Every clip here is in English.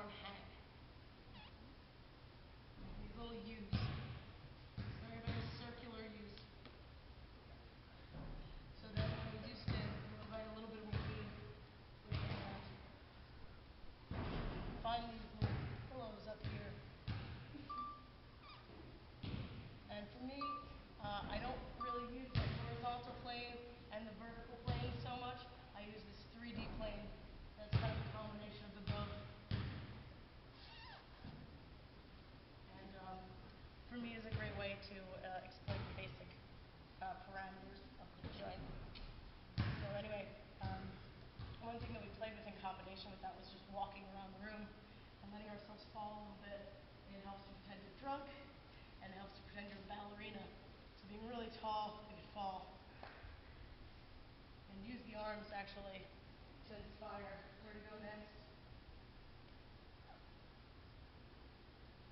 arm hang. These little U's. Very, very circular U's. So that when we do spin, we'll invite a little bit of movement with the hand. Find these little pillows up here. And for me, I don't really use the horizontal plane and the vertical plane so much. I use this 3D plane that's kind of a combination of the both. And for me, is a great way to explain the basic parameters of the joint. So anyway, one thing that we played with in combination with that was just walking around the room and letting ourselves fall a little bit. It helps to pretend you're drunk, and it helps to pretend you're a ballerina. So being really tall, you could fall. And use the arms actually to inspire where to go next.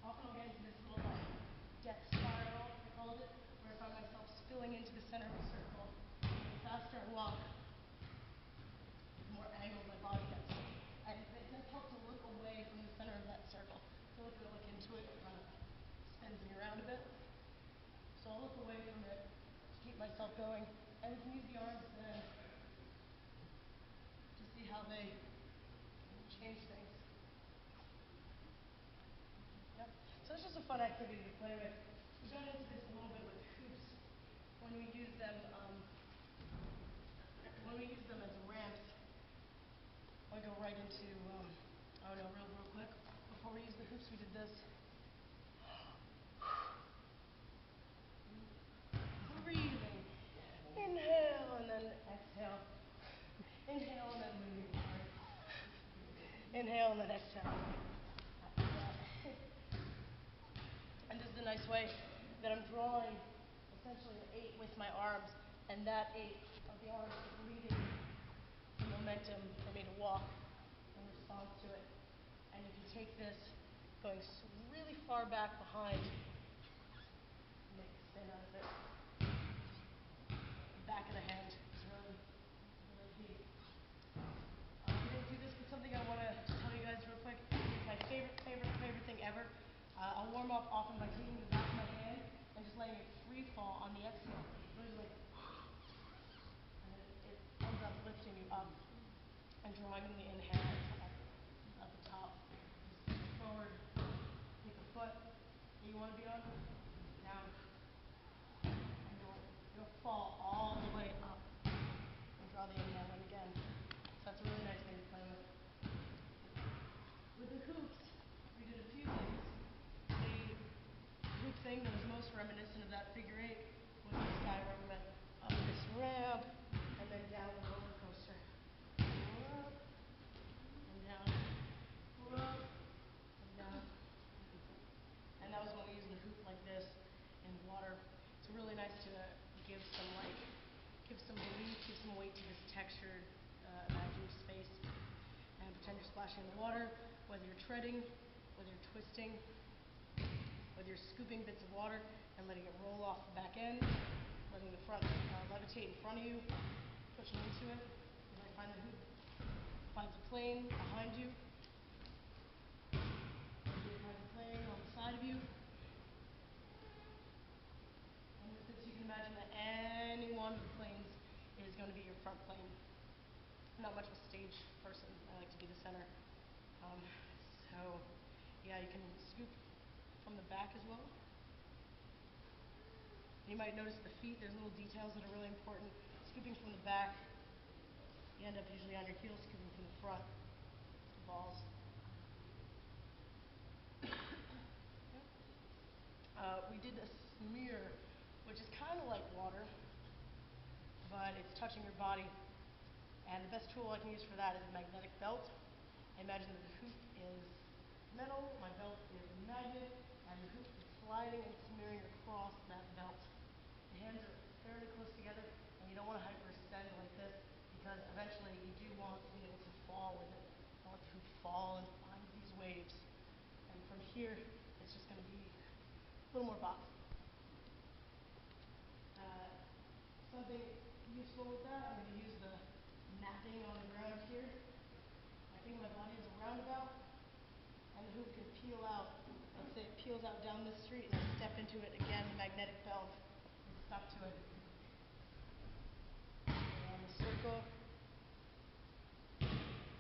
Often I'll get into this little death spiral, I called it, where I find myself spilling into the center of a circle. The faster I walk, the more angled my body gets. And it does help to look away from the center of that circle. I feel like if I look into it, it kind of spins me around a bit. So I'll look away from it to keep myself going. And we can use the arms then to see how they change things. Yep. So it's just a fun activity to play with. We got into this a little bit with hoops when we use them as ramps. I go right into real quick. Before we use the hoops, we did this. Breathing. Inhale and then exhale. Inhale and then moving. Inhale and then exhale. And this is a nice way that I'm drawing essentially an 8 with my arms, and that 8 of the arms is leading the momentum for me to walk in response to it. And if you take this going really far back behind, make a spin out of it. The back of the hand is really key. I'm going to do this with something I want to tell you guys real quick. It's my favorite thing ever. I'll warm up often by taking the back of my hand and just letting it free fall on the exhale. Really like, and it ends up lifting you up and drawing the inhale at the top. Just forward, take a foot that you want to be on, down, and you'll fall all the way up and draw the inhale in again. So that's a really nice thing to play with. With the hoops, we did a few things. The hoop thing that was most reminiscent of that figure 8 was this guy where we went up this ramp and then down the roller coaster. Up and down, up and down. And that was when we used the hoop like this in water. It's really nice to give some belief, give some weight to this textured imaginary space, and pretend you're splashing in the water, whether you're treading, whether you're twisting, whether you're scooping bits of water and letting it roll off the back end, letting the front levitate in front of you, pushing into it. You might find the hoop finds a plane behind you. Maybe it finds a plane on the side of you. And with this, you can imagine that any one of the planes is going to be your front plane. I'm not much of a stage person. I like to be the center. So, yeah, you can scoop from the back as well. You might notice the feet. There's little details that are really important. Scooping from the back, you end up usually on your heels. Scooping from the front, balls. We did a smear, which is kind of like water, but it's touching your body. And the best tool I can use for that is a magnetic belt. I imagine that the hoop is metal, my belt is a magnet, and the hoop is sliding and smearing across that belt. The hands are fairly close together, and you don't want to hyperextend like this, because eventually you do want to be able to fall with it. I want the hoop to fall and find these waves. And from here, it's just going to be a little more boxy. Something useful with that, I'm going to use the mapping on the ground here. I think my body is a roundabout. the hoop can peel out. Let's say it peels out down the street and I step into it again, the magnetic belt is stuck to it. Around the circle.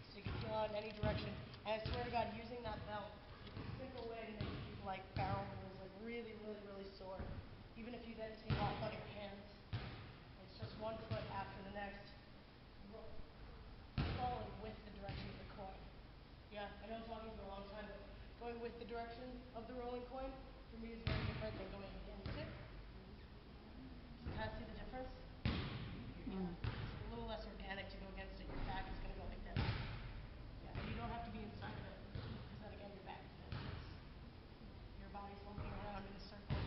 So you can peel out in any direction. And I swear to God, using that belt, you can sink away to make like barrel rolls, like really, really, really sore. Even if you then take off on your hands. It's just one foot after the next. Following with the direction of the coin. Yeah, I know I'm talking for a long time, but going with the direction of the rolling coin for me is very different than going against it. So you kind of see the difference? Yeah. It's a little less organic to go against it. Your back is going to go like this. Yeah, and you don't have to be inside of it, because then again, your back is going to this. Your body's lumping around in a circle.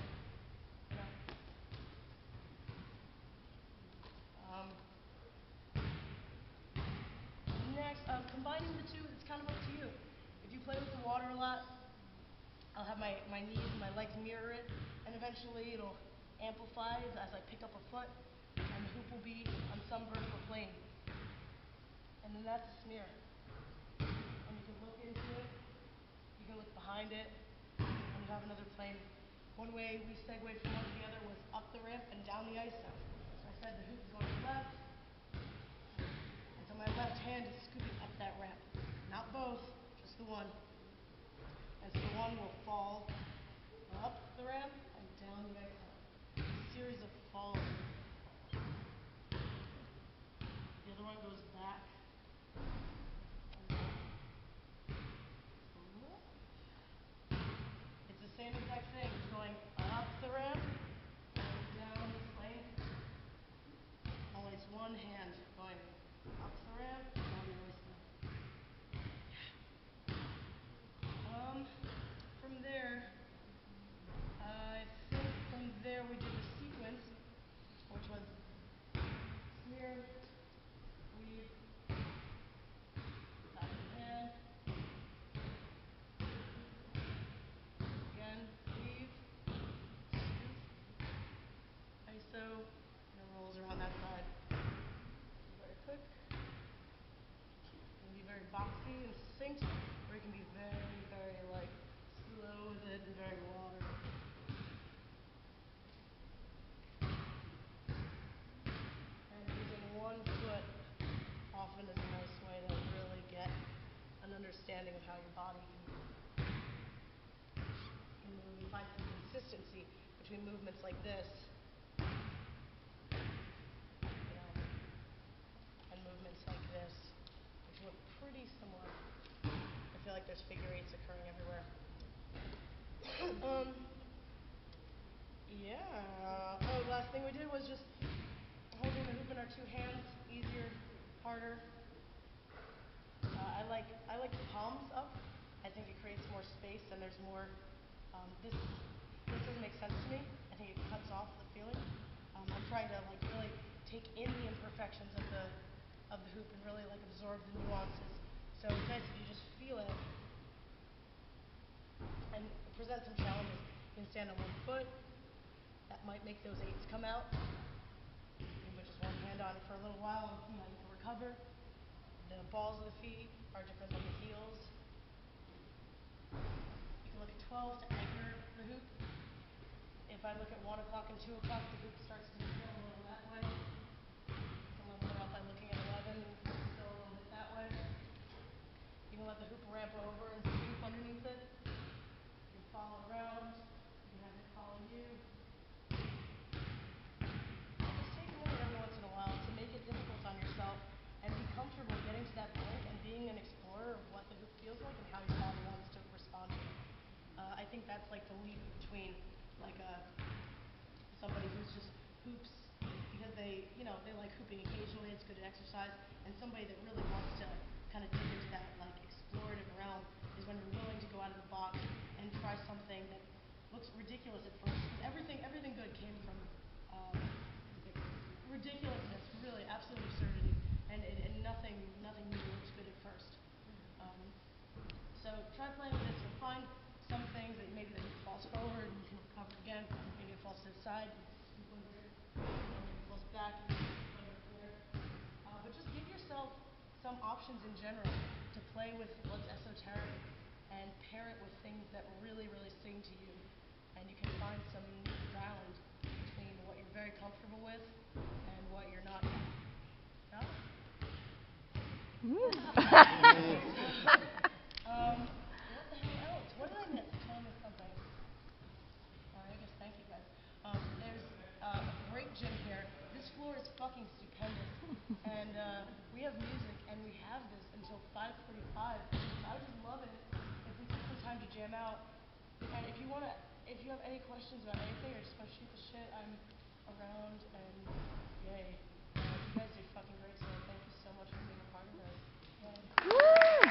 You know? Next, combining the two, it's kind of up to you. If you play with the water a lot, I'll have my knees and my legs mirror it, and eventually it'll amplify as I pick up a foot, and the hoop will be on some vertical plane. And then that's a smear. And you can look into it, you can look behind it, and you have another plane. One way we segued from one to the other was up the ramp and down the ice zone. So I said the hoop is going left, and so my left hand is scooping up that ramp. Not both, just the one. And so the one will fall up the ramp and down the ice zone. A series of falls. The other one goes back. It's the same exact thing. It's going up the ramp and down the lane. Only it's one hand going up the ramp, down the ice zone. From there, I think from there we did the sequence, which was smear, weave, back of the hand, again, weave, ISO, and it rolls around that side. Very quick. It can be very boxy and succinct, or it can be very, very like slow with it and very water. And using one foot often is a nice way to really get an understanding of how your body can move and find some consistency between movements like this, and movements like this, which look pretty similar. I feel like there's figure eights occurring everywhere. Yeah. Oh, last thing we did was just holding the hoop in our two hands. Easier, harder. I like the palms up. I think it creates more space and there's more. This doesn't make sense to me. I think it cuts off the feeling. I'm trying to like really take in the imperfections of the hoop and really like absorb the nuances. So it's nice if you just feel it and present some challenges. You can stand on one foot. That might make those eights come out. You can put just one hand on it for a little while and see how you can recover. The balls of the feet are different than the heels. You can look at 12 to anchor the hoop. If I look at 1 o'clock and 2 o'clock, the hoop starts to go a little that way. You can level it out by looking at 11 and still a little bit that way. You can let the hoop ramp over and scoop underneath it. You can follow around. You can have it follow you. Just take a minute every once in a while to make it difficult on yourself and be comfortable getting to that point and being an explorer of what the hoop feels like and how your body wants to respond to it. I think that's like the leap between like somebody who's just hoops because they like hooping occasionally, it's good exercise, and somebody that really wants to kind of dig into that like explorative realm is when you're willing to go out of the box and try something that looks ridiculous at first. Because everything good came from ridiculousness, really, absolute absurdity, and nothing new looks good at first. So try playing with this and find some things that maybe the hoop falls forward and you can recover again. Maybe it falls to the side, you scoop under it. Maybe it falls back, you can scoop under it there. But just give yourself some options in general to play with what's esoteric and pair it with things that really, really sing to you. And you can find some neat ground between what you're very comfortable with and what you're not yet. No? What the hell else? What did I miss? Tell me something. I guess thank you guys. There's a great gym here. This floor is fucking stupendous. And we have music and we have this until 5:45. I would just love it if we took some time to jam out. And if you have any questions about anything or just want to shoot the shit, I'm around and yay. You guys do fucking great, so thank you so much for being a part of this. Yay.